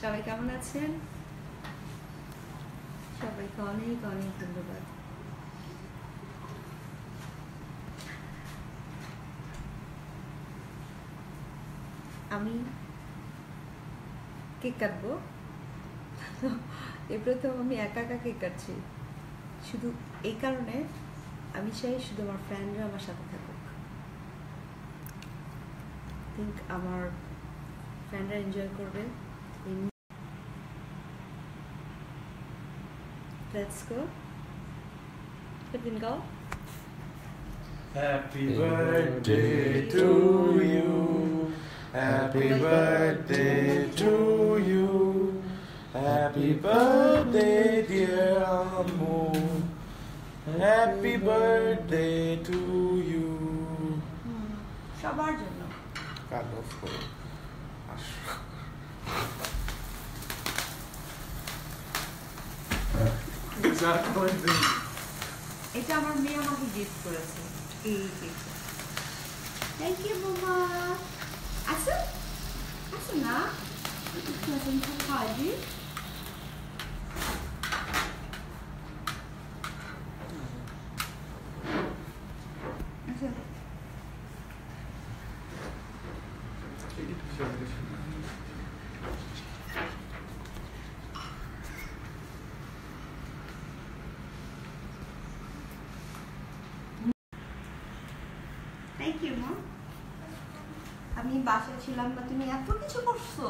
সবাই কেমন আছেন? সবাইকে অনেক অনেক ধন্যবাদ। আমি কেক কাটবো। এই প্রথম আমি একা একা কেক কাটছি, শুধু এই কারণে আমি চাই শুধু আমার ফ্রেন্ডরা আমার সাথে থাকুক। থিঙ্ক আমার ফ্রেন্ডরা এনজয় করবে। Let's go. We can go. Happy birthday to you. Happy birthday to you. Happy birthday, dear Amu. Happy birthday to you. সবার জন্য। কালো ফুল। এটা আমার মেয়ে আমাকে গিফট করেছে এই কেকটা। থ্যাংক ইউ মামা। আসো আসো না, খাওয়াবি। থ্যাংক ইউ মা। আমি বাসায় ছিলাম না, তুমি এত কিছু করছো।